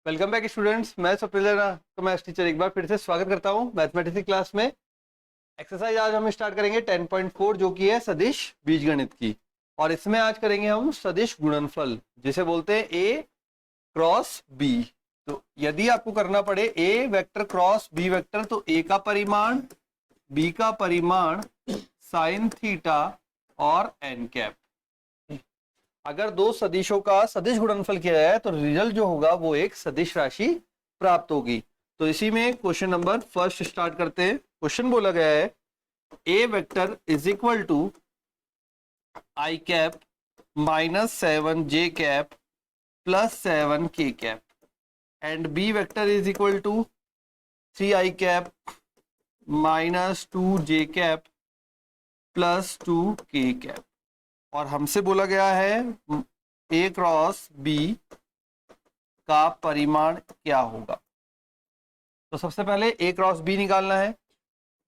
Welcome back students. मैं स्वप्निल राणा, तो maths teacher एक बार फिर से स्वागत करता हूं मैथमेटिक्स की क्लास में। एक्सरसाइज आज हम स्टार्ट करेंगे 10.4 जो कि है सदिश बीजगणित की। और इसमें आज करेंगे हम सदिश गुणनफल, जिसे बोलते हैं ए क्रॉस बी। तो यदि आपको करना पड़े ए वेक्टर क्रॉस बी वेक्टर, तो ए का परिमाण, बी का परिमाण, साइन थीटा और एन कैप। अगर दो सदिशों का सदिश गुणनफल किया जाए तो रिजल्ट जो होगा वो एक सदिश राशि प्राप्त होगी। तो इसी में क्वेश्चन नंबर फर्स्ट स्टार्ट करते हैं। क्वेश्चन बोला गया है A vector is equal to I cap minus 7 j cap plus 7 k cap and B vector is equal to 3 i cap minus 2 j cap plus 2 k cap. और हमसे बोला गया है ए क्रॉस बी का परिमाण क्या होगा। तो सबसे पहले ए क्रॉस बी निकालना है।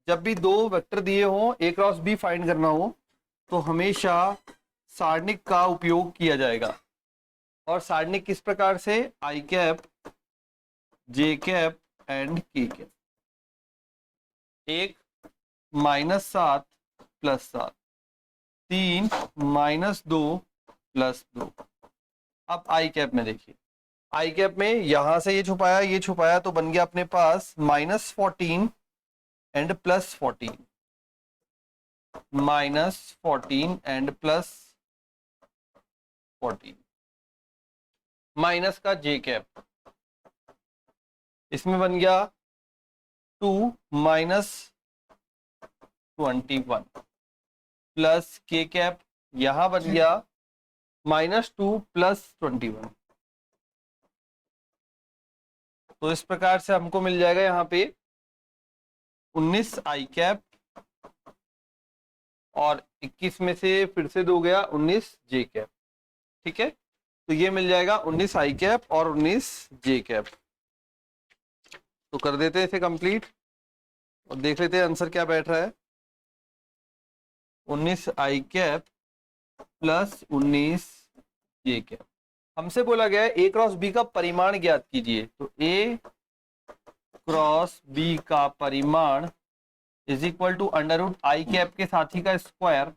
जब भी दो वेक्टर दिए हों, ए क्रॉस बी फाइंड करना हो, तो हमेशा सारणिक का उपयोग किया जाएगा। और सारणिक किस प्रकार से, आई cap J cap and K cap. 1 -7 + 7, 3 -2 + 2। अब आई कैप में देखिए, आई कैप में यहां से ये छुपाया तो बन गया अपने पास -14 एंड +14, -14 एंड +14 माइनस का जे कैप, इसमें बन गया 2 -21 प्लस के कैप, यहां बन गया -2 + 21। तो इस प्रकार से हमको मिल जाएगा यहाँ पे 19 आई कैप और 21 में से फिर से 2 गया 19 जे कैप। ठीक है, तो ये मिल जाएगा 19 आई कैप और 19 जे कैप। तो कर देते हैं इसे कंप्लीट और देख लेते हैं आंसर क्या बैठ रहा है। 19 आई कैप प्लस 19 जे कैप। हमसे बोला गया है ए क्रॉस बी का परिमाण ज्ञात कीजिए। तो ए क्रॉस बी का परिमाण is equal to √I cap के साथी का स्क्वायर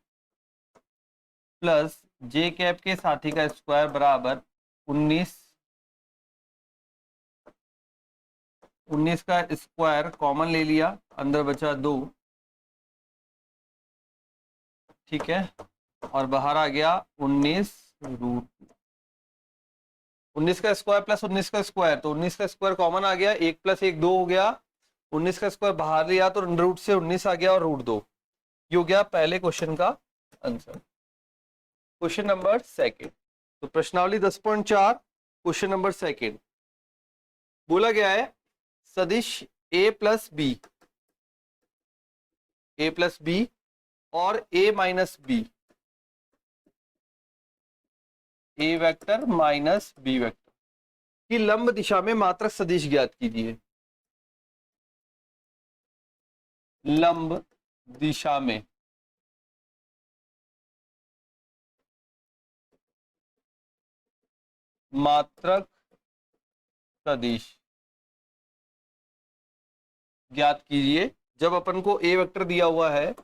प्लस जे कैप के साथी का स्क्वायर बराबर 19 का स्क्वायर कॉमन ले लिया, अंदर बचा 2। ठीक है, और बाहर आ गया 19 का स्क्वायर प्लस 19 का स्क्वायर, तो 19 का स्क्वायर कॉमन आ गया, 1 + 1 2 हो गया। 19 का स्क्वायर बाहर लिया तो रूट से 19 आ गया और √2। ये हो गया पहले क्वेश्चन का आंसर। क्वेश्चन नंबर सेकंड, तो प्रश्नावली 10.4 क्वेश्चन नंबर सेकंड बोला गया है सदिश a + b और a - b, a vector minus b vector की लंब दिशा में मात्रक सदिश ज्ञात कीजिए। लंब दिशा में मात्रक सदिश ज्ञात कीजिए। जब अपन को ए वेक्टर दिया हुआ है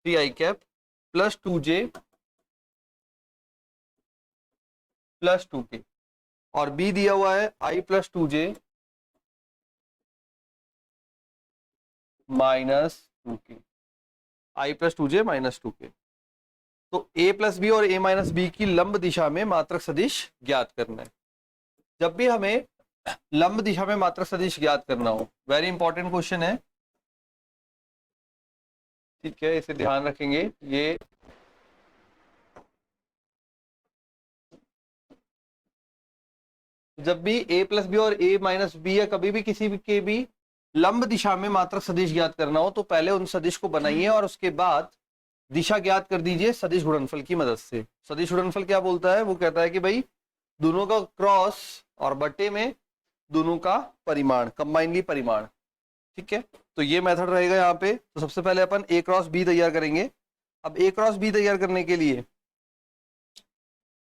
3 i cap plus 2j plus 2k और बी दिया हुआ है i + 2j minus 2k, i + 2j minus 2k। तो a + b और a - b की लंब दिशा में मात्रक सदिश ज्ञात करना है। जब भी हमें लंब दिशा में मात्रक सदिश ज्ञात करना हो, वेरी इंपॉर्टेंट क्वेश्चन है। ठीक है, इसे ध्यान रखेंगे। ये जब भी a + b और a - b या कभी भी किसी भी के भी लंब दिशा में मात्रक सदिश ज्ञात करना हो, तो पहले उन सदिश को बनाइए और उसके बाद दिशा ज्ञात कर दीजिए सदिश गुणनफल की मदद से। सदिश गुणनफल क्या बोलता है, वो कहता है कि भाई दोनों का क्रॉस और बट्टे में दोनों का परिमाण, कंबाइनली परिमाण। ठीक है, तो ये मेथड रहेगा यहाँ पे। तो सबसे पहले अपन a क्रॉस b तैयार करेंगे। अब a क्रॉस b तैयार करने के लिए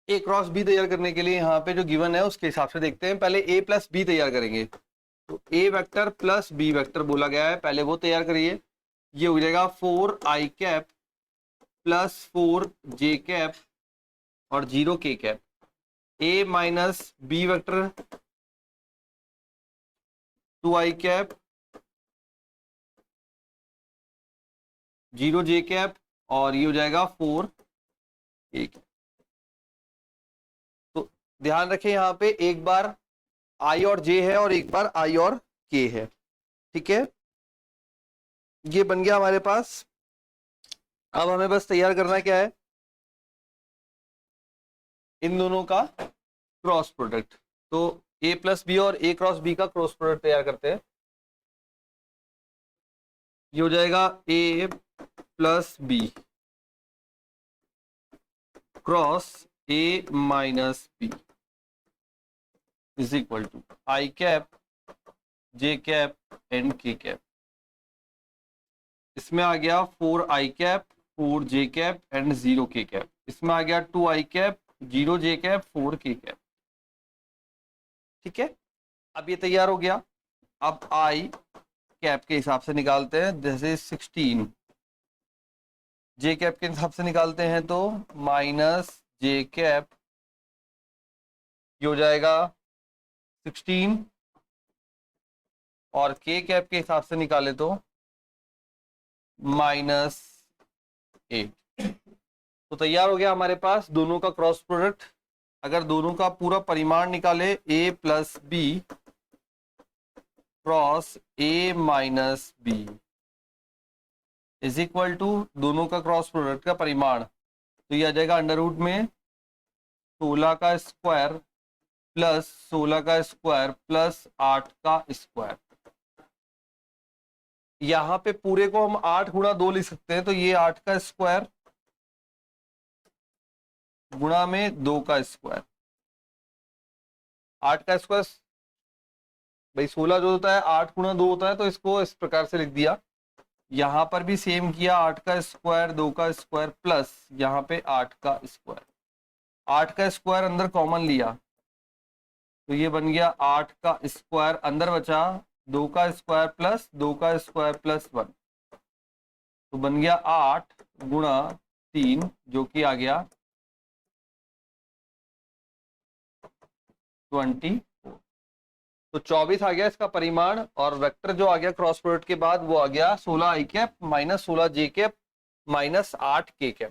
ए क्रॉस बी तैयार करने के लिए यहाँ पे जो गिवन है उसके हिसाब से देखते हैं। पहले ए प्लस बी तैयार करेंगे, तो ए वेक्टर प्लस बी वेक्टर बोला गया है, पहले वो तैयार करिए। ये हो जाएगा 4i प्लस 4j और 0k। ए minus B vector 2i 0j और ये हो जाएगा 4a। तो ध्यान रखें यहाँ पे एक बार आई और जे है और एक बार आई और के है, ठीक है। ये बन गया हमारे पास। अब हमें बस तैयार करना क्या है, इन दोनों का क्रॉस प्रोडक्ट। तो ए प्लस बी और ए क्रॉस बी का क्रॉस प्रोडक्ट तैयार करते हैं। ये हो जाएगा A plus B cross A minus B is equal to i j and k। इसमें आ गया 4i 4j एंड 0k। इसमें आ गया 2i 0j 4k। ठीक है, अब ये तैयार हो गया। अब i कैप के हिसाब से निकालते हैं, जैसे 16 जे कैप के हिसाब से निकालते हैं तो माइनस जे कैप, ये हो जाएगा 16 और के कैप के हिसाब से निकाले तो -8। तो तैयार हो गया हमारे पास दोनों का क्रॉस प्रोडक्ट। अगर दोनों का पूरा परिमाण निकाले A plus B cross A minus B is equal to दोनों का क्रॉस प्रोडक्ट का परिमाण, तो ये आ जाएगा अंडर रूट में 16 का स्क्वायर प्लस 16 का स्क्वायर प्लस 8 का स्क्वायर। यहां पे पूरे को हम 8 गुणा 2 लिख सकते हैं, तो ये 8 का स्क्वायर गुणा में 2 का स्क्वायर। 8 का स्क्वायर भाई 16 जो होता है 8 गुणा 2 होता है, तो इसको इस प्रकार से लिख दिया। यहां पर भी सेम किया, 8 का स्क्वायर 2 का स्क्वायर प्लस यहां पे 8 का स्क्वायर। 8 का स्क्वायर अंदर कॉमन लिया तो ये बन गया 8 का स्क्वायर, अंदर बचा 2 का स्क्वायर प्लस 2 का स्क्वायर प्लस 1, तो बन गया 8 गुणा 3 जो कि आ गया 24। तो 24 आ गया इसका परिमाण, और वेक्टर जो आ गया क्रॉस प्रोडक्ट के बाद वो आ गया 16i minus 16j minus 8k।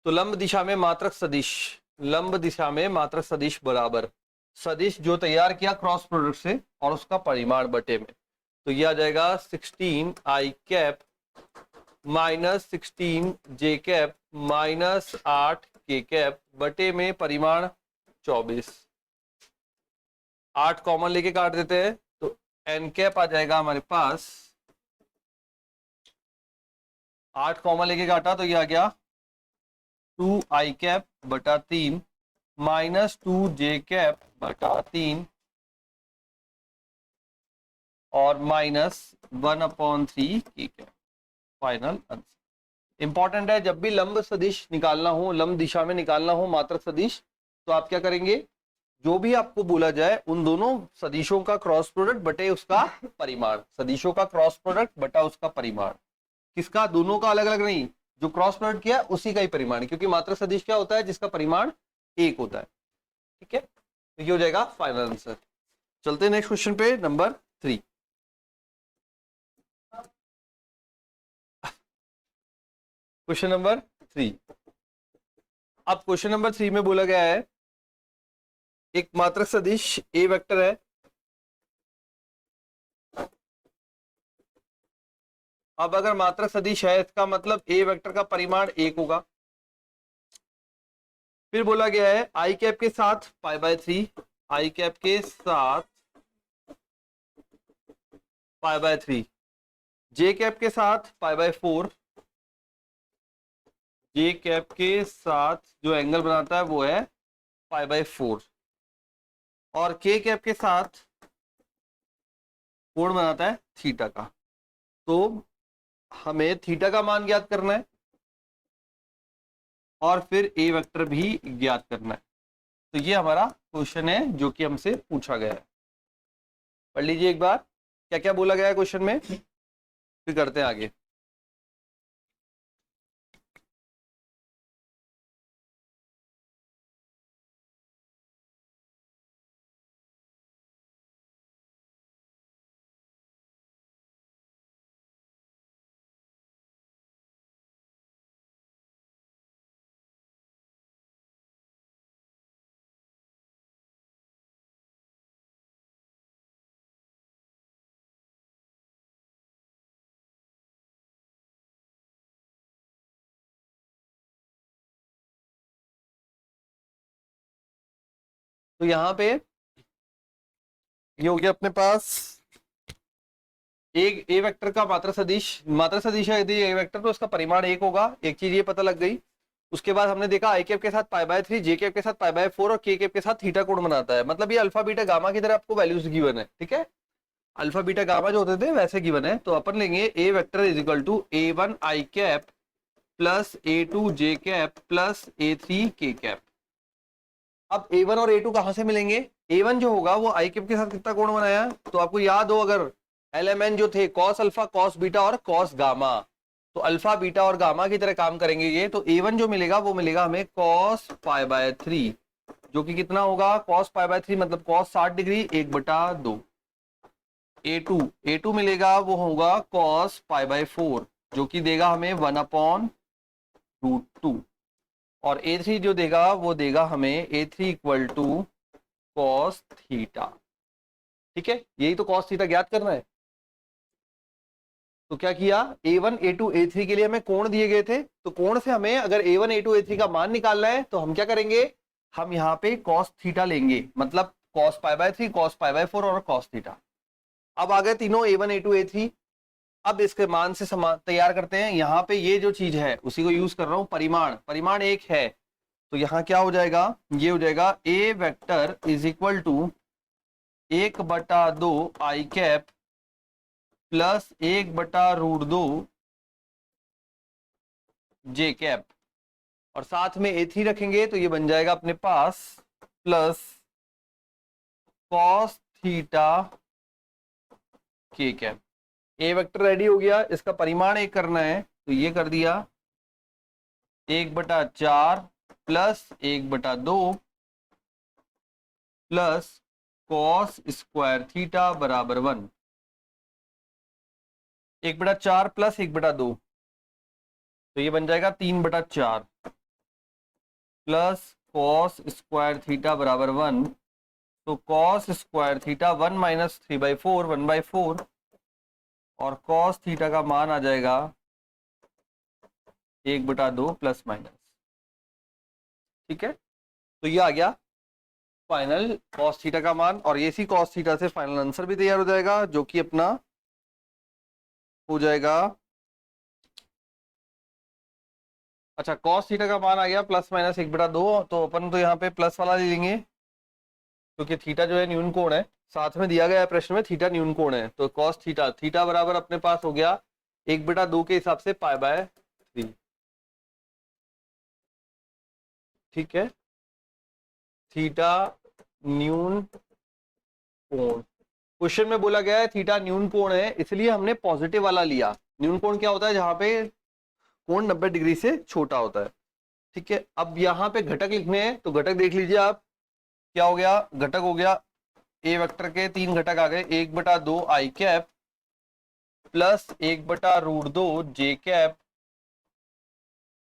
तो लंब दिशा में मात्रक सदिश, लंब दिशा में मात्रक सदिश बराबर सदिश जो तैयार किया क्रॉस प्रोडक्ट से और उसका परिमाण बटे में, तो यह आ जाएगा 16i minus 16j minus 8k बटे में परिमाण 24। 8 कॉमन लेके काट देते हैं तो n कैप आ जाएगा हमारे पास। 8 कॉमन लेके काटा तो ये आ गया 2i बटा 3 माइनस 2j बटा 3 और माइनस 1/3 फाइनल आंसर। इंपॉर्टेंट है, जब भी लंब सदिश निकालना हो, लंब दिशा में निकालना हो मात्रक सदिश, तो आप क्या करेंगे, जो भी आपको बोला जाए उन दोनों सदिशों का क्रॉस प्रोडक्ट बटे उसका परिमाण, सदिशों का क्रॉस प्रोडक्ट बटा उसका परिमाण। किसका, दोनों का अलग अलग नहीं, जो क्रॉस प्रोडक्ट किया उसी का ही परिमाण, क्योंकि मात्रक सदिश क्या होता है, जिसका परिमाण 1 होता है। ठीक है, तो ये हो जाएगा फाइनल आंसर। चलते हैं नेक्स्ट क्वेश्चन पे, नंबर 3। Question number 3। अब क्वेश्चन नंबर 3 में बोला गया है एक मात्रक सदिश ए वेक्टर है। अब अगर मात्रक सदिश है इसका मतलब ए वेक्टर का परिमाण 1 होगा। फिर बोला गया है आई कैप के साथ π/3, आई कैप के साथ π/3, जे कैप के साथ π/4, जे कैप के साथ जो एंगल बनाता है वो है π/4, और के कैप के साथ कोण बनाता है थीटा का। तो हमें थीटा का मान ज्ञात करना है। और फिर ए वेक्टर भी ज्ञात करना है। तो ये हमारा क्वेश्चन है जो कि हमसे पूछा गया है। पढ़ लीजिए एक बार क्या क्या बोला गया है क्वेश्चन में, फिर करते हैं आगे। तो यहाँ पे ये हो गया अपने पास एक ए वेक्टर का मात्रा सदिश है यदि ए वेक्टर तो उसका परिमाण 1 होगा। एक चीज ये पता लग गई। उसके बाद हमने देखा आई कैप के साथ π/3, जे कैप के साथ π/4 और के कैप के साथ थीटा कोण बनाता है। मतलब ये अल्फा बीटा गामा की तरह आपको वैल्यूज गिवन है। ठीक है, अल्फा बीटा गामा जो होते थे वैसे गिवन है। तो अपन लेंगे A vector is equal to a1 i cap plus a2 j cap plus a3 k cap. अब a1 और a2 कहां से मिलेंगे? a1 जो होगा वो आई कैप के साथ कितना कोण बनाया, तो आपको याद हो अगर एलएमएन जो थे कॉस अल्फा कॉस बीटा और कॉस गामा, तो अल्फा बीटा और गामा की तरह काम करेंगे ये। तो a1 जो मिलेगा वो मिलेगा हमें कॉस π/3, जो कि कितना होगा कॉस π/3 मतलब कॉस 60 डिग्री 1/2। a2 मिलेगा वो होगा कॉस π/4 जो कि देगा हमें 1/√2। और a3 जो देगा वो देगा हमें a3 equal to cos theta. ठीक है, यही तो कॉस थीटा ज्ञात करना है। तो क्या किया, a1 a2 a3 के लिए हमें कोण दिए गए थे, तो कोण से हमें अगर a1 a2 a3 का मान निकालना है तो हम क्या करेंगे, हम यहाँ पे कॉस थीटा लेंगे, मतलब कॉस π/3 कॉस π/4 और कॉस थीटा। अब आ गए तीनों a1 a2 a3। अब इसके मान से समान तैयार करते हैं। यहाँ पे ये जो चीज है उसी को यूज कर रहा हूं, परिमाण एक है। तो यहाँ क्या हो जाएगा, ये हो जाएगा A vector is equal to 1/2 i cap plus 1/√2 j cap, और साथ में a3 रखेंगे तो ये बन जाएगा अपने पास प्लस कॉस थीटा के कैप। ए वेक्टर रेडी हो गया, इसका परिमाण एक करना है तो ये कर दिया 1/4 plus 1/2 plus cos square theta बराबर 1। 1/4 प्लस 1/2 तो ये बन जाएगा 3/4 प्लस कॉस स्क्वायर थीटा बराबर 1। तो कॉस स्क्वायर थीटा 1 माइनस 3/4 1/4 और कॉस थीटा का मान आ जाएगा 1/2 प्लस माइनस। ठीक है, तो ये आ गया फाइनल कॉस थीटा का मान, और इसी कॉस थीटा से फाइनल आंसर भी तैयार हो जाएगा जो कि अपना हो जाएगा, अच्छा कॉस थीटा का मान आ गया प्लस माइनस 1/2। तो अपन तो यहाँ पे प्लस वाला ले लेंगे क्योंकि थीटा जो है न्यून कोण है, साथ में दिया गया है प्रश्न में थीटा न्यून कोण है। तो कॉस थीटा बराबर अपने पास हो गया 1/2 के हिसाब से π/3। ठीक है, थीटा न्यून कोण क्वेश्चन में बोला गया है थीटा न्यून कोण है, इसलिए हमने पॉजिटिव वाला लिया। न्यून कोण क्या होता है, जहां पे कोण 90 डिग्री से छोटा होता है। ठीक है, अब यहाँ पे घटक लिखने हैं तो घटक देख लीजिए आप, क्या हो गया, घटक हो गया ए वेक्टर के 3 घटक आ गए, 1/2 i cap plus 1/√2 j cap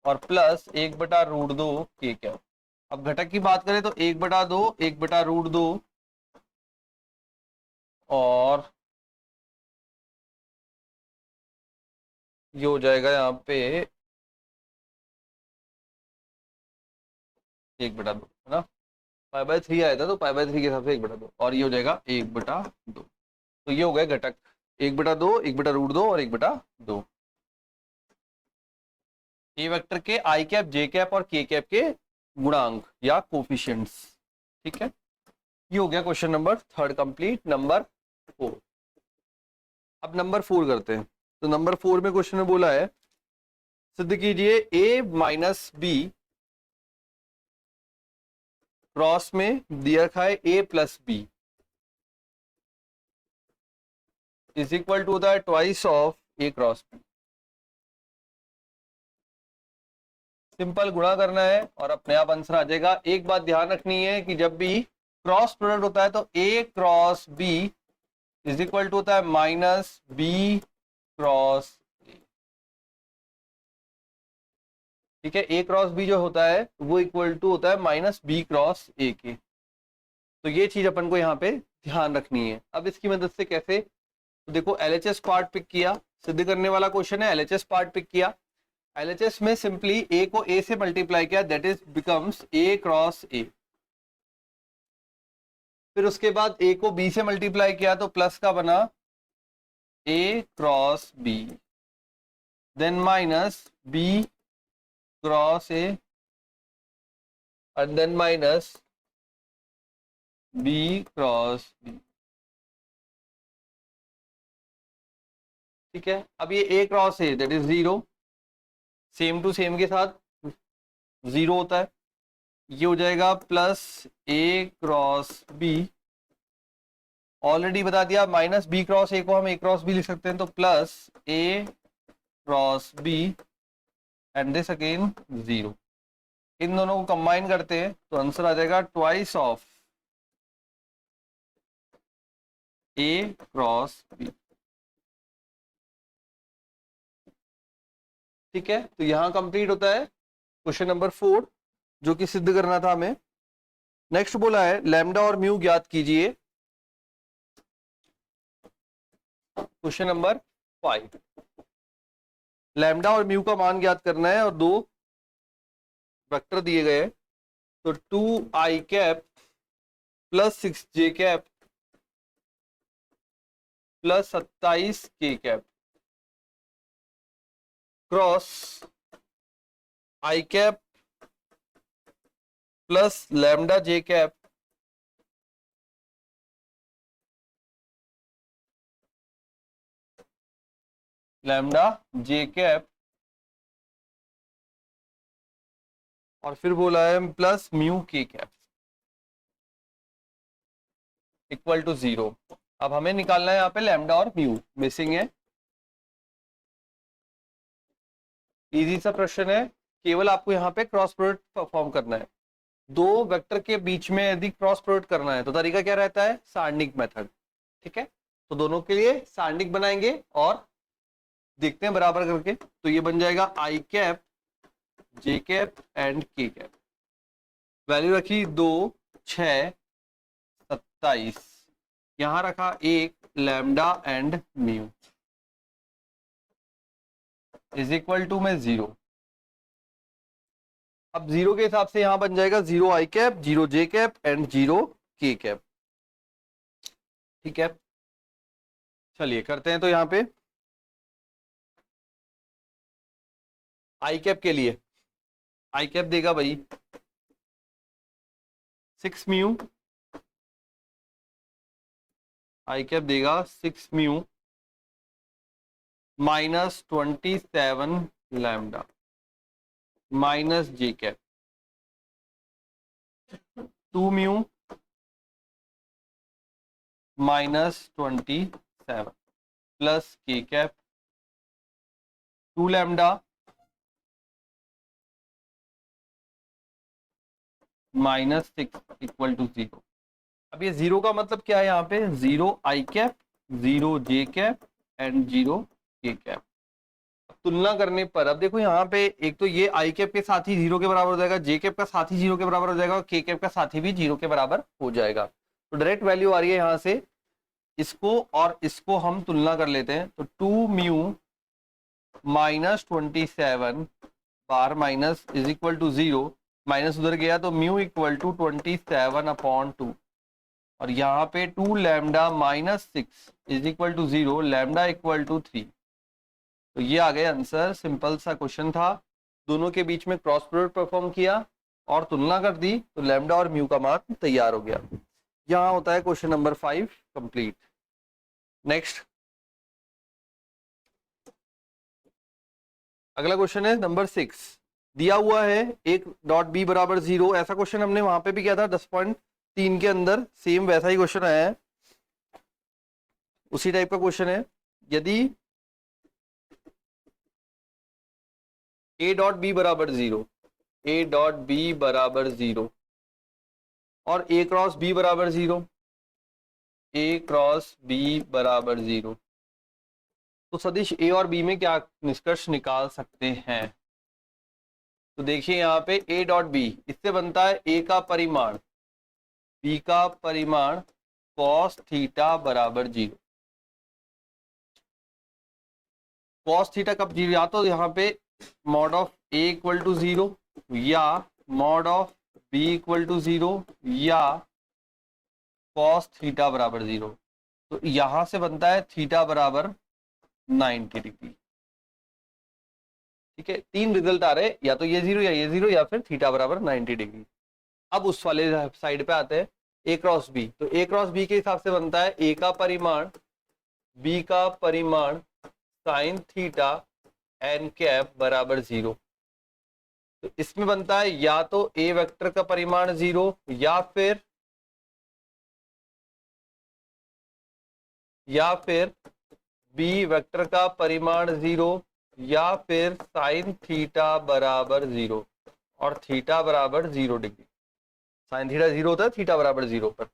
और प्लस 1/√2 के कैप। अब घटक की बात करें तो 1/2 1/√2 और ये हो जाएगा यहाँ पे 1/2 है ना, π/3 आया था तो π/3 के हिसाब से 1/2 और ये हो जाएगा 1/2। तो ये हो गए घटक 1/2 1/√2 और 1/2। ए वेक्टर के आई कैप जे कैप और के कैप के गुणांक या कोफिशिएंट्स। ठीक है, ये हो गया क्वेश्चन नंबर 3 कंप्लीट। नंबर 4, अब नंबर 4 करते हैं। तो नंबर 4 में क्वेश्चन में बोला है सिद्ध कीजिए a माइनस बी क्रॉस में दिया रखा है a plus B is equal to होता है twice of a cross B. Simple गुणा करना है और अपने आप आंसर आ जाएगा। एक बात ध्यान रखनी है कि जब भी क्रॉस प्रोडक्ट होता है तो a cross b is equal to होता है माइनस b क्रॉस a। ठीक है, a क्रॉस b जो होता है वो इक्वल टू होता है माइनस b क्रॉस a के। तो ये चीज अपन को यहाँ पे ध्यान रखनी है। अब इसकी मदद से कैसे, तो देखो LHS पार्ट पिक किया, सिद्ध करने वाला क्वेश्चन है, LHS पार्ट पिक किया। LHS में सिंपली a को a से मल्टीप्लाई किया, that is becomes a cross a। फिर उसके बाद a को b से मल्टीप्लाई किया तो प्लस का बना a cross b, then minus b cross a and then minus b cross b। ठीक है, अब ये a cross a that is 0, same to same के साथ 0 होता है, ये हो जाएगा plus a cross b। Already बता दिया माइनस b क्रॉस a को हम a क्रॉस b लिख सकते हैं, तो plus a cross b and this again 0। इन दोनों को कंबाइन करते हैं तो आंसर आ जाएगा twice of a cross b। ठीक है, तो यहां कंप्लीट होता है क्वेश्चन नंबर 4 जो कि सिद्ध करना था हमें। नेक्स्ट बोला है लैम्डा और म्यू ज्ञात कीजिए। क्वेश्चन नंबर 5, लैम्डा और म्यू का मान ज्ञात करना है और दो वेक्टर दिए गए हैं। तो 2i cap plus 6j cap plus 27k cap cross i cap plus lambda j cap lambda j cap और फिर बोला है plus mu k cap equal to 0। अब हमें निकालना है यहाँ पे लैम्डा और म्यू, मिसिंग है। इजी सा प्रश्न है, केवल आपको यहाँ पे क्रॉस प्रोडक्ट परफॉर्म करना है। दो वेक्टर के बीच में यदि क्रॉस प्रोडक्ट करना है तो तरीका क्या रहता है, सारणिक मेथड। ठीक है, तो दोनों के लिए सारणिक बनाएंगे और देखते हैं बराबर करके। तो ये बन जाएगा I cap J cap and K cap. Value रखी 2 6 27, यहां रखा एक lambda and mu is equal to में 0। अब 0 के हिसाब से यहां बन जाएगा 0 आई कैप 0 जे कैप एंड 0 के कैप। ठीक है, चलिए करते हैं। तो यहां पे आई कैप के लिए आई कैप देगा भाई 6 म्यू, आई कैप देगा 6 mu minus 27 lambda minus J cap 2 mu minus 27 plus K cap 2 lambda minus 6 equal to 0। अब ये 0 का मतलब क्या है, यहाँ पे 0 आई कैप 0 जे कैप एंड 0 के कैप। तुलना करने पर अब देखो यहाँ पे एक तो ये आई कैप के साथ ही 0 के बराबर हो जाएगा, जे कैप का साथ ही 0 के बराबर हो जाएगा और के कैप का साथ ही भी 0 के बराबर हो जाएगा। तो डायरेक्ट वैल्यू आ रही है यहाँ से, इसको और इसको हम तुलना कर लेते हैं। तो 2 म्यू माइनस 27 बार minus is equal to 0, minus उधर गया तो म्यू इक्वल टू 27 अपॉन 2 और यहाँ पे 2 lambda minus 6 is equal to 0, lambda equal to 3। तो ये आ गया आंसर। सिंपल सा क्वेश्चन था, दोनों के बीच में क्रॉस प्रोडक्ट परफॉर्म किया और तुलना कर दी तो लैम्डा और म्यू का मान तैयार हो गया। यहाँ होता है क्वेश्चन नंबर 5 कंप्लीट। नेक्स्ट अगला क्वेश्चन है नंबर 6, दिया हुआ है एक डॉट बी बराबर 0, ऐसा क्वेश्चन हमने वहां पे भी किया था 10.3 के अंदर, सेम वैसा ही क्वेश्चन आया है, उसी टाइप का क्वेश्चन है। यदि ए डॉट बी बराबर 0, ए डॉट बी बराबर 0 और ए क्रॉस बी बराबर 0, ए क्रॉस बी बराबर 0, तो सदिश ए और बी में क्या निष्कर्ष निकाल सकते हैं? तो देखिए यहाँ पे ए डॉट बी, इससे बनता है ए का परिमाण बी का परिमाण cos थीटा बराबर 0। cos थीटा कब 0? या तो यहाँ पे mod of A equal to 0 या mod of B equal to 0 या cos थीटा बराबर 0। तो यहां से बनता है थीटा बराबर 90 डिग्री। ठीक है, 3 रिजल्ट आ रहे हैं, या तो ये 0 या ये 0 या फिर थीटा बराबर 90 डिग्री। अब उस वाले साइड पे आते हैं, ए क्रॉस बी। तो ए क्रॉस बी के हिसाब से बनता है ए का परिमाण बी का परिमाण साइन थीटा एन कैप बराबर 0। तो इसमें बनता है या तो ए वेक्टर का परिमाण 0 या फिर बी वेक्टर का परिमाण 0 या फिर साइन थीटा बराबर 0 और थीटा बराबर 0 डिग्री। साइन थीटा 0 होता है थीटा बराबर 0 पर।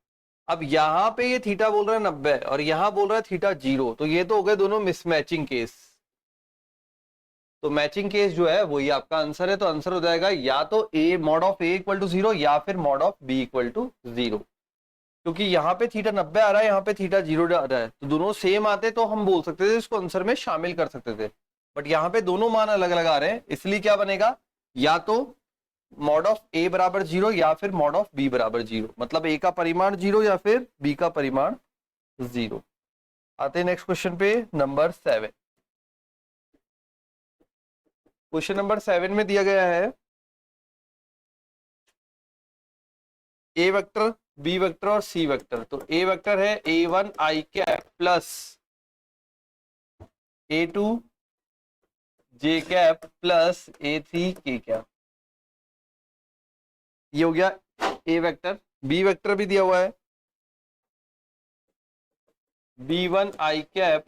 अब यहां पे ये थीटा बोल रहा है 90 और यहां बोल रहा है थीटा 0, तो ये तो हो गए दोनों मिसमैचिंग केस। तो मैचिंग केस जो है वही आपका आंसर है। तो आंसर हो जाएगा या तो A mod of A equal to 0 या फिर mod of B equal to 0। क्योंकि यहाँ पे थीटा 90 आ रहा है, यहाँ पे थीटा 0 आ रहा है, तो दोनों सेम आते तो हम बोल सकते थे, इसको आंसर में शामिल कर सकते थे। बट यहाँ पे दोनों मान अलग अलग आ रहे हैं, इसलिए क्या बनेगा, या तो मॉड ऑफ ए बराबर 0 या फिर मॉड ऑफ बी बराबर 0। मतलब ए का परिमाण 0 या फिर बी का परिमाण 0। आते हैं नेक्स्ट क्वेश्चन पे, नंबर 7। क्वेश्चन नंबर 7 में दिया गया है ए वेक्टर, बी वेक्टर और सी वेक्टर। तो ए वेक्टर है a1 i cap plus a2 j cap plus a3 k cap. ये हो गया ए वेक्टर। बी वेक्टर भी दिया हुआ है b1 आई कैप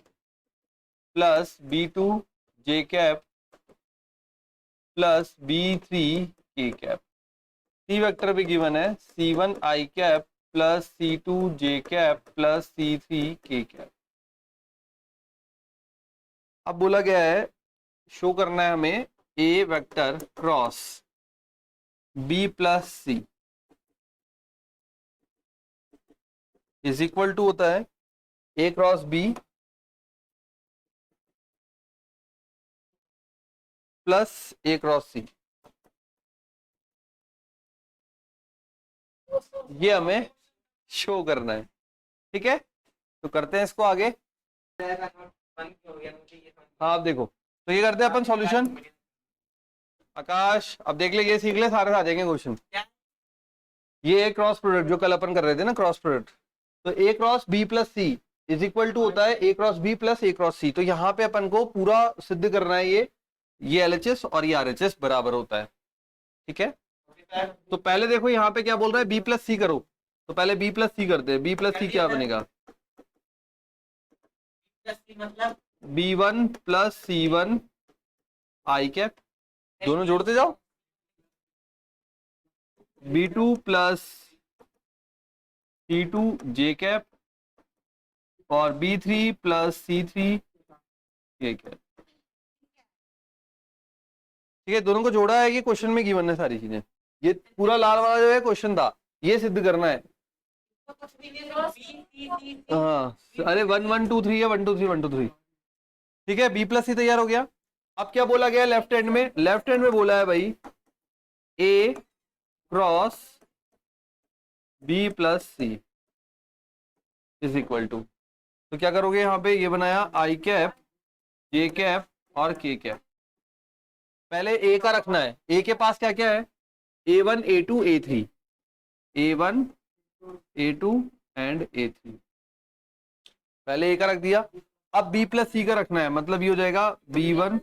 प्लस b2 जे कैप प्लस b3 के कैप। सी वेक्टर भी गिवन है c1 आई कैप प्लस c2 जे कैप प्लस c3 के कैप। अब बोला गया है शो करना है हमें A vector cross B plus C is equal to होता है A cross B plus A cross C. ये हमें शो करना है। ठीक है, तो करते हैं इसको आगे। हाँ आप देखो, तो ये करते हैं अपन सॉल्यूशन। आकाश अब देख ले, ये सीख ले, सारे आ जाएंगे क्वेश्चन। ये क्रॉस प्रोडक्ट जो कल अपन कर रहे थे ना, क्रॉस प्रोडक्ट, तो A cross B plus C is equal to होता है A cross B plus A cross C. तो यहाँ पे अपन को पूरा सिद्ध करना है ये एलएचएस और ये आरएचएस बराबर होता है। ठीक है, तो पहले देखो यहाँ पे क्या बोल रहा है, बी प्लस सी करो। तो पहले बी प्लस सी करते हैं। बी प्लस सी क्या बनेगा, b1 प्लस c1 आई कैप, दोनों जोड़ते जाओ, b2 प्लस c2 जे कैप और b3 प्लस c3 के कैप। ठीक है, दोनों को जोड़ा है, ये क्वेश्चन में गिवन है सारी चीजें। ये पूरा लाल वाला जो है क्वेश्चन था, ये सिद्ध करना है। हाँ अरे 1 1 2 3 है, 1 2 3 1 2 3। ठीक है, बी प्लस सी तैयार हो गया। अब क्या बोला गया लेफ्ट हैंड में, लेफ्ट हैंड में बोला है भाई A cross B plus C is equal to. तो क्या करोगे, यहाँ पे ये बनाया आई कैप जे कैप और के कैप। पहले ए का रखना है, ए के पास क्या क्या है, a1 a2 a3, a1 a2 and a3। पहले ए का रख दिया। अब बी प्लस सी का रखना है, मतलब ये हो जाएगा b1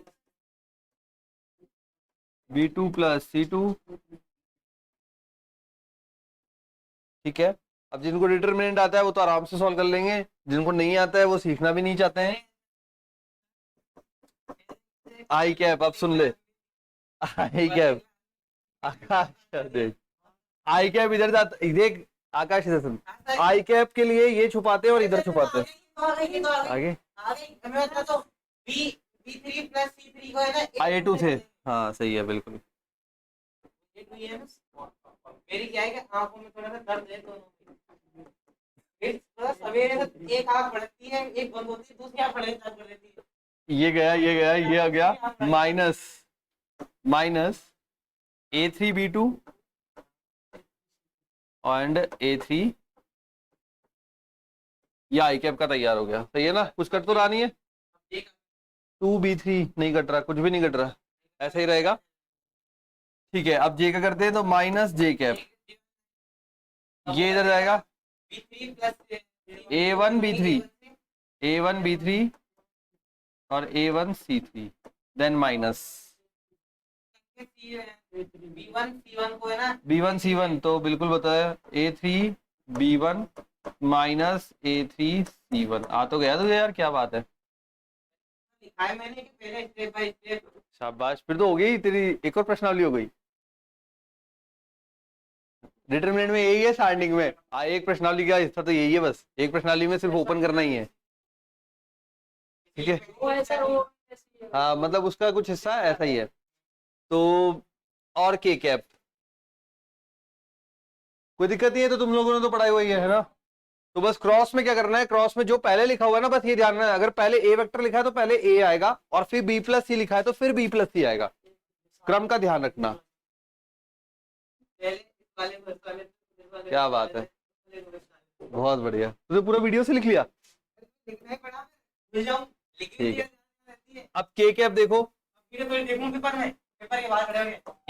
B2 प्लस C2। ठीक है, अब जिनको डिटरमिनेंट आता है वो तो आराम से सॉल्व कर लेंगे, जिनको नहीं आता है वो सीखना भी नहीं चाहते हैं। आई कैप, अब सुन ले। आई कैप, आकाश देख, आई कैप इधर जाता, देख आकाश इधर सुन, आई कैप के लिए ये छुपाते हैं और इधर छुपाते हैं। आगे आई टू थे, हाँ सही है बिल्कुल। मेरी क्या है कि आंखों में थोड़ा सा दर्द है दोनों में। थोड़ा सवेरे से एक आंख बढ़ती है, एक बंद होती है, दूसरी आंख बढ़ती है। ये गया, ये गया, ये आ गया minus minus A3B2 and A3, या आई कैप का तैयार हो गया। सही है ना, कुछ कट तो रहा नहीं है। 2B3 नहीं कट रहा, कुछ भी नहीं कट रहा, ऐसा ही रहेगा। ठीक है, अब जे का करते हैं तो माइनस जे कैप, ये इधर जाएगा A1B3, A1B3 और A1C3, देन माइनस B1C1 को है ना, B1C1, तो बिल्कुल बताया A3B1 माइनस A3C1। आ तो गया तुझे यार, क्या बात है, लिखा है मैंने कि पहले स्टेप बाय स्टेप। शाबाश, फिर तो हो गई तेरी, एक और प्रश्नावली हो गई। डिटरमिनेंट में यही है स्टार्टिंग में, एक प्रश्नावली का हिस्सा तो यही है, बस एक प्रश्नावली में सिर्फ ओपन करना ही है। ठीक है, हाँ मतलब उसका कुछ हिस्सा ऐसा ही है। तो और के कैप कोई दिक्कत नहीं है, तो तुम लोगों ने तो पढ़ाई हुई है ना। तो बस क्रॉस में क्या करना है, क्रॉस में जो पहले लिखा हुआ है ना, बस ये ध्यान रखना है, अगर पहले ए वेक्टर लिखा है तो पहले ए आएगा, और फिर बी प्लस सी लिखा है तो फिर बी प्लस सी आएगा। क्रम का ध्यान रखना। क्या बात है, बहुत बढ़िया, तुझे पूरा वीडियो से लिख लिया। ठीक है, अब के कैप देखो,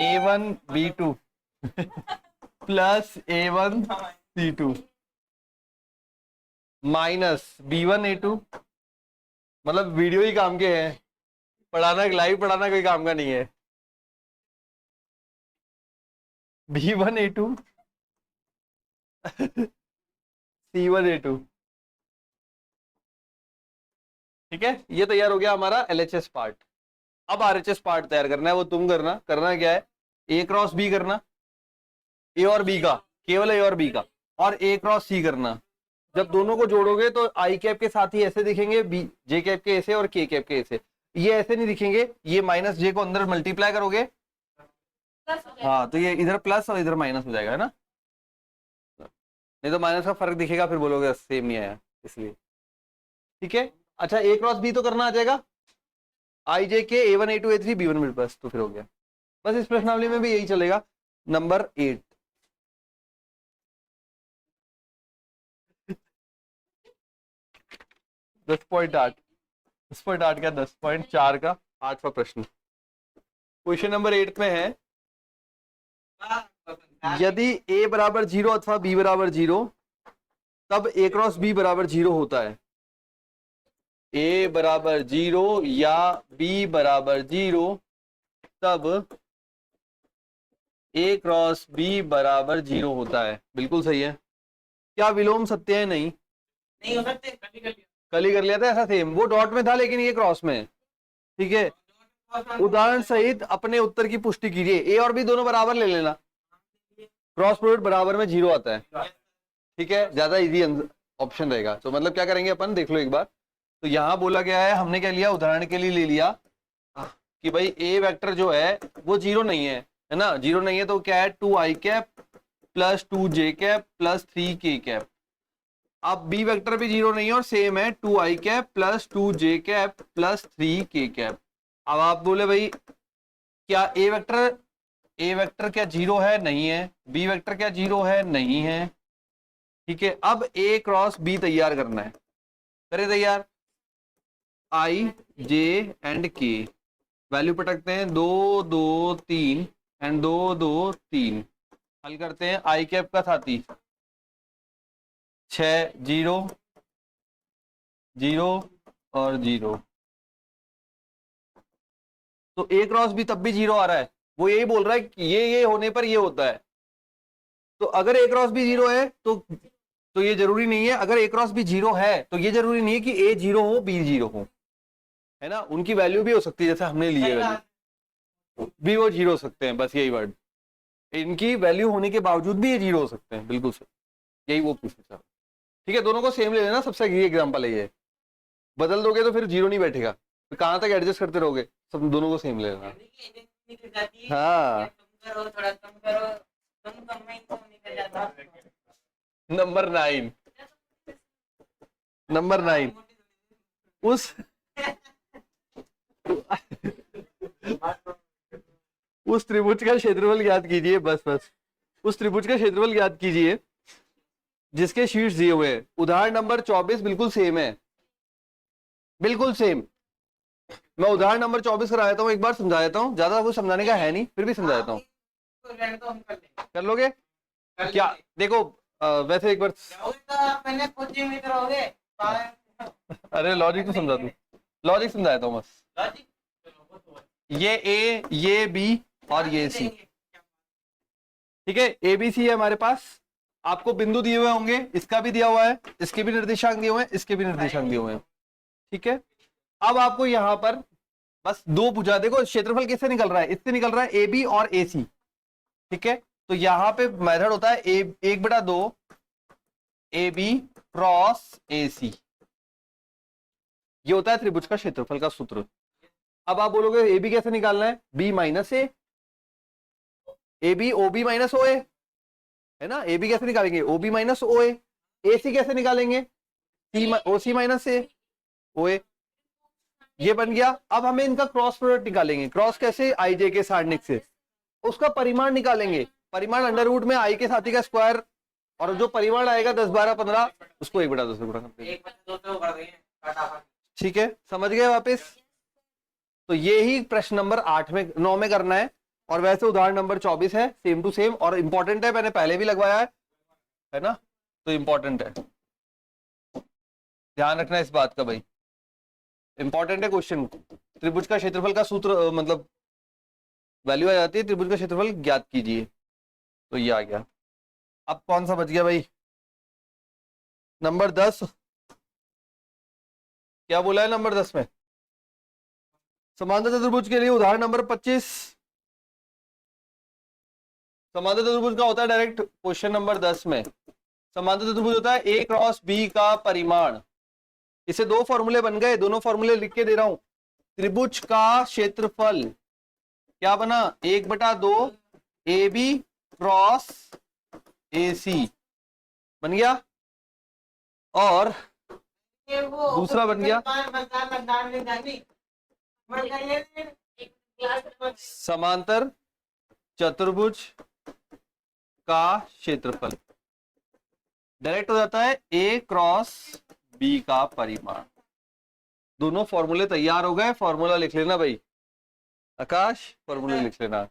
A1B2 plus A1C2 minus B1A2, मतलब वीडियो ही काम के हैं, पढ़ाना लाइव पढ़ाना कोई काम का नहीं है। B1A2 C1A2। ठीक है, ये तैयार हो गया हमारा LHS पार्ट। अब RHS पार्ट तैयार करना है, वो तुम करना। करना क्या है, A क्रॉस B करना, A और B का, केवल A और B का, और A क्रॉस C करना। जब दोनों को जोड़ोगे तो आई कैप के साथ ही ऐसे दिखेंगे, बी जे कैप के ऐसे और के कैप के ऐसे, ये ऐसे नहीं दिखेंगे। ये माइनस जे को अंदर मल्टीप्लाई करोगे, हाँ तो ये इधर प्लस और इधर माइनस हो जाएगा, है ना, नहीं तो माइनस का फर्क दिखेगा, फिर बोलोगे सेम नहीं आया, इसलिए। ठीक है, अच्छा A क्रॉस B तो करना आ जाएगा, आई जे के A1 A2 A3 B1 बस, तो फिर हो गया। बस इस प्रश्नावली में भी यही चलेगा। नंबर 8, दस पॉइंट आठ, 10.8 का 10.4 का 8वां प्रश्न। क्वेश्चन नंबर 8 में है, यदि A बराबर 0 अथवा B बराबर 0, तब A क्रॉस B बराबर 0 होता है। A बराबर 0 या B बराबर 0, तब A क्रॉस B बराबर 0 होता है। बिल्कुल सही है। क्या विलोम सत्य है? नहीं, नहीं हो सकते, कल ही कर लिया था ऐसा सेम, वो डॉट में था लेकिन ये क्रॉस में। ठीक है, उदाहरण सहित अपने उत्तर की पुष्टि कीजिए। A और B दोनों बराबर ले लेना, क्रॉस प्रोडक्ट बराबर में 0 आता है। ठीक है, ज्यादा इजी ऑप्शन रहेगा। तो मतलब क्या करेंगे अपन, देख लो एक बार। तो यहाँ बोला गया है, हमने क्या लिया, उदाहरण के लिए ले लिया कि भाई ए वेक्टर जो है वो 0 नहीं है ना, 0 नहीं है तो क्या है, 2i cap plus 2j cap plus 3k cap. अब बी वेक्टर भी 0 नहीं है और सेम है, 2i cap plus 2j cap plus 3k cap. अब आप बोले भाई क्या ए वेक्टर क्या 0 है? नहीं है। बी वेक्टर क्या 0 है? नहीं है। ठीक है, अब ए क्रॉस बी तैयार करना है। करे तैयार, आई जे एंड के, वैल्यू पटकते हैं, 2 2 3 एंड 2 2 3। हल करते हैं, आई कैप का साथी 6 0 0 और 0, तो ए क्रॉस बी तब भी 0 आ रहा है, वो यही बोल रहा है कि ये होने पर ये होता है। तो अगर ए क्रॉस बी जीरो है तो ये जरूरी नहीं है, अगर ए क्रॉस बी जीरो है तो ये जरूरी नहीं है कि ए जीरो हो बी जीरो हो, है ना। उनकी वैल्यू भी हो सकती है, जैसे हमने ली है वैल्यू भी वो जीरो हो सकते हैं, बस यही वर्ड, इनकी वैल्यू होने के बावजूद भी ये जीरो हो सकते हैं, बिल्कुल सही, यही वो पूछना। ठीक है, दोनों को सेम ले लेना, सबसे एग्जाम्पल है ये, बदल दोगे तो फिर जीरो नहीं बैठेगा, तो कहाँ तक एडजस्ट करते रहोगे, सब दोनों को सेम ले लेना। हाँ, थोड़ा कम करो, कम कम में तो निकल जाता। नंबर 9, नंबर 9 उस त्रिभुज का क्षेत्रफल ज्ञात कीजिए, बस उस त्रिभुज का क्षेत्रफल ज्ञात कीजिए जिसके शीर्ष दिए हुए हैं। उदाहरण नंबर 24 बिल्कुल सेम है, बिल्कुल सेम। मैं उदाहरण नंबर 24 करा देता हूँ, एक बार समझा देता हूँ, ज्यादा कुछ समझाने का है नहीं, फिर भी समझा देता हूँ। कर लोगे क्या? देखो वैसे एक बार मैंने खुद ही नहीं करोगे। अरे लॉजिक तो समझा दूं, लॉजिक समझा देता हूँ बस। ये ए, ये बी और ये सी, ठीक है, ए बी सी है हमारे पास। आपको बिंदु दिए हुए होंगे, इसका भी दिया हुआ है, इसके भी निर्देशांक दिए हुए हैं, इसके भी निर्देशांक दिए हुए हैं, ठीक है। अब आपको यहां पर बस दो भुजा, देखो क्षेत्रफल किससे निकल रहा है, इससे निकल रहा है ए बी और ए सी, ठीक है। तो यहां पे मेथड होता है ए 1/2 ए बी क्रॉस ए सी, ये होता है त्रिभुज का क्षेत्रफल का सूत्र। अब आप बोलोगे ए बी कैसे निकालना है, B minus A B O B minus O A, है ना। ए बी कैसे निकालेंगे, ओ बी माइनस ओ ए सी कैसे निकालेंगे, सी ओ सी माइनस ओ ए, ये बन गया। अब हमें इनका क्रॉस प्रोडक्ट निकालेंगे, क्रॉस कैसे, आई जे के सारणिक से, उसका परिमाण निकालेंगे। परिमाण अंडर रूट में आई के साथी का स्क्वायर, और जो परिमाण आएगा 10 12 15 उसको 1/2 से गुणा कर देंगे, ठीक है, समझ गए वापस। तो ये ही प्रश्न नंबर 8 में 9 में करना है, और वैसे उदाहरण नंबर 24 है, सेम टू सेम, और इंपॉर्टेंट है, मैंने पहले भी लगवाया है ना, तो इंपॉर्टेंट है, ध्यान रखना इस बात का भाई, इंपॉर्टेंट है क्वेश्चन। त्रिभुज का क्षेत्रफल का सूत्र मतलब वैल्यू आ जाती है, त्रिभुज का क्षेत्रफल ज्ञात कीजिए, तो ये आ गया। अब कौन सा बच गया भाई, नंबर 10, क्या बोला है नंबर 10 में, समांतर चतुर्भुज के लिए उदाहरण नंबर 25। समांतर चतुर्भुज का होता है डायरेक्ट क्वेश्चन नंबर 10 में, समांतर चतुर्भुज होता है ए क्रॉस बी का परिमाण। इसे दो फॉर्मूले बन गए, दोनों फॉर्मूले लिख के दे रहा हूं। त्रिभुज का क्षेत्रफल क्या बना, 1/2 ए बी क्रॉस ए सी बन गया, और दूसरा बन गया समांतर चतुर्भुज का क्षेत्रफल, डायरेक्ट हो जाता है ए क्रॉस बी का परिमाण। दोनों फॉर्मूले तैयार हो गए, फॉर्मूला लिख लेना भाई आकाश, फॉर्मूले लिख लेना,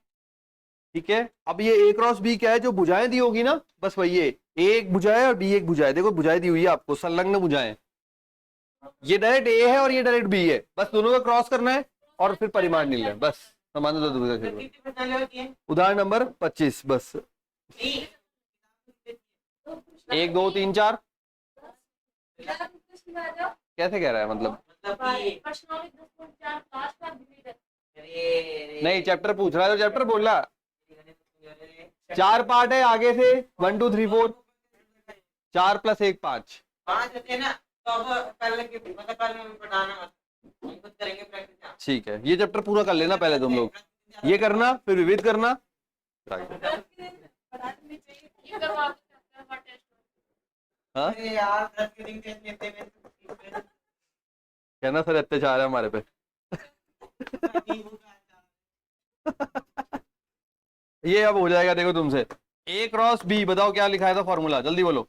ठीक है। अब ये ए क्रॉस बी क्या है, जो भुजाएं दी होगी ना, बस वही है, ए एक भुजा है और बी एक भुजा है, देखो भुजाएं दी हुई है आपको, संलग्न भुजाएं, ये डायरेक्ट ए है और ये डायरेक्ट बी है, बस दोनों का क्रॉस करना है और फिर परिमाण निकलना है, बस समांतर चतुर्भुज का क्षेत्रफल। उदाहरण नंबर 25, बस 1 2 3 4 कैसे कह रहा है, मतलब नहीं, चैप्टर पूछ रहा है तो चैप्टर बोल रहा, 4 पार्ट है आगे से, 1 2 3 4, 4 + 1 5 होते हैं ना, तो अब कल के मतलब कल में पढ़ाना हम कुछ करेंगे प्रैक्टिस। ठीक है, ये चैप्टर पूरा कर लेना पहले तुम लोग, ये करना फिर विविध करना, हाँ यार 10 के दिन टेस्ट लेते हैं, कहना सर अत्याचार है हमारे पे। ये अब हो जाएगा, देखो तुमसे, ए क्रॉस बी, बताओ क्या लिखा है था फॉर्मूला, जल्दी बोलो,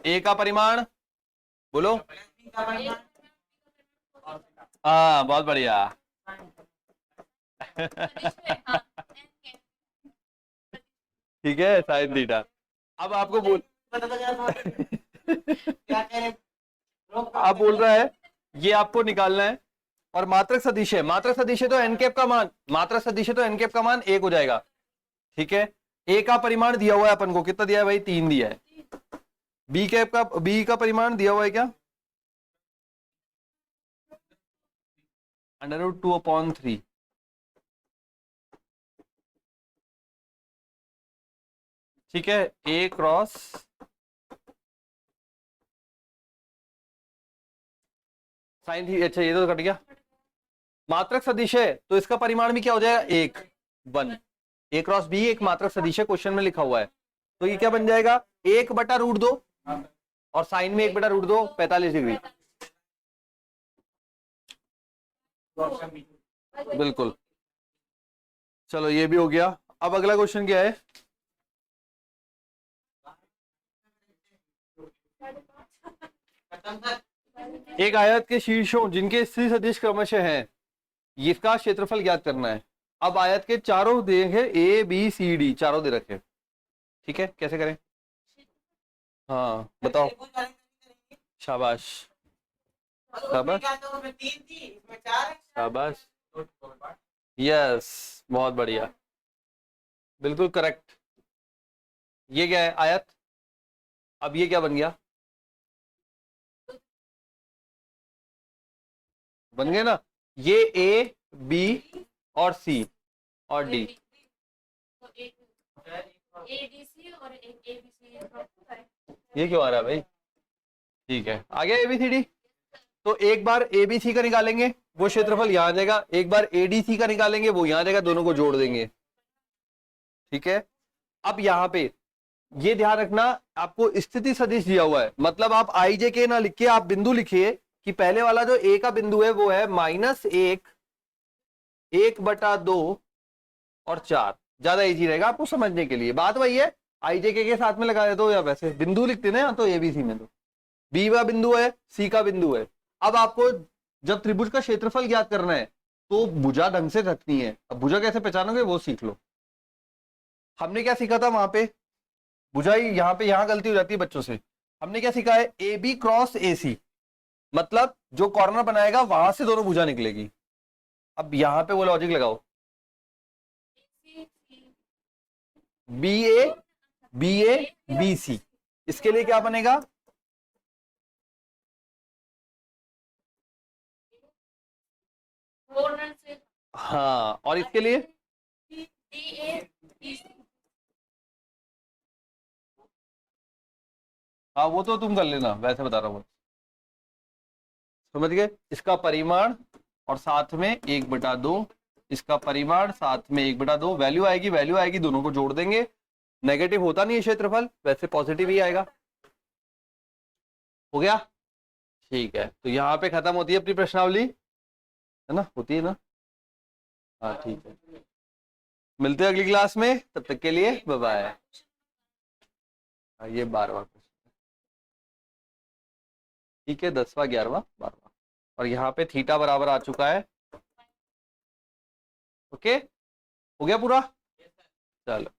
ए का परिमाण बोलो, हाँ बहुत बढ़िया। ठीक है, साइन थीटा। अब आपको बोल क्या कह रहे, आप बोल रहा है ये आपको निकालना है, और मात्रक सदिश है, मात्रक सदिश है तो एन कैप का मान, मात्रक सदिश है तो एन कैप का मान 1 हो जाएगा। ठीक है, ए का परिमाण दिया हुआ है अपन को, कितना दिया है भाई, 3 दिया है। बी कैप का, बी का परिमाण दिया हुआ है क्या, √2/3। ठीक है, ए क्रॉस साइन थी, अच्छा ये तो कट गया। मात्रक सदिश है तो इसका परिमाण भी क्या हो जाएगा, 1 1। ए क्रॉस बी एक मात्रक सदिश है, क्वेश्चन में लिखा हुआ है, तो ये क्या बन जाएगा, 1/√2 और साइन में 1/√2 45 डिग्री। बिल्कुल, चलो ये भी हो गया। अब अगला क्वेश्चन क्या है, एक आयत के शीर्षों जिनके स्त्री सदिश क्रमशः हैं, इसका क्षेत्रफल ज्ञात करना है। अब आयत के चारों देखे, ए बी सी डी चारों दे रखे। ठीक है, कैसे करें, हाँ बताओ, शाबाश शाबाश शाबाश, यस बहुत बढ़िया, बिल्कुल करेक्ट। ये क्या है, आयत। अब ये क्या बन गया, बन गए ना, ये ए बी और सी और डी, ये क्यों आ रहा है भाई, ठीक है आ गया ABCD। तो एक बार ABC का निकालेंगे वो क्षेत्रफल यहाँ आ जाएगा, एक बार ADC का निकालेंगे वो यहाँ आ जाएगा, दोनों को जोड़ देंगे। ठीक है, अब यहाँ पे ये ध्यान रखना, आपको स्थिति सदिश दिया हुआ है, मतलब आप IJK ना लिख के आप बिंदु लिखिए कि पहले वाला जो A का बिंदु है वो है -1 1/2 और 4, ज्यादा इजी रहेगा आपको समझने के लिए। बात वही है, IJK के साथ में लगा देते हो या वैसे बिंदु लिखते ना, तो ABC में तो B का बिंदु है, C का बिंदु है। अब आपको जब त्रिभुज का क्षेत्रफल ज्ञात करना है तो भुजा ढंग से रखनी है। अब भुजा कैसे पहचानोगे वो सीख लो। हमने क्या सीखा था वहां पे, भुजा ही यहाँ पे, यहाँ गलती हो जाती है बच्चों से। हमने क्या सीखा है, AB क्रॉस AC, मतलब जो कॉर्नर बनाएगा वहां से दोनों भुजा निकलेगी। अब यहां पे वो लॉजिक लगाओ, BA BA BC, इसके लिए क्या बनेगा, हाँ, और इसके लिए हाँ वो तो तुम कर लेना, वैसे बता रहा हूँ, समझ गए। इसका परिमाण और साथ में 1/2, इसका परिमाण साथ में 1/2, वैल्यू आएगी, वैल्यू आएगी, दोनों को जोड़ देंगे। नेगेटिव होता नहीं है क्षेत्रफल, वैसे पॉजिटिव ही आएगा। हो गया, ठीक है, तो यहाँ पे खत्म होती है अपनी प्रश्नावली, है ना, होती है ना, हाँ ठीक है, मिलते हैं अगली क्लास में, तब तक के लिए बाय बाय। ये 12वां क्वेश्चन, ठीक है, 10वां 11वां 12वां, और यहाँ पे थीटा बराबर आ चुका है। ओके, हो गया पूरा, चलो।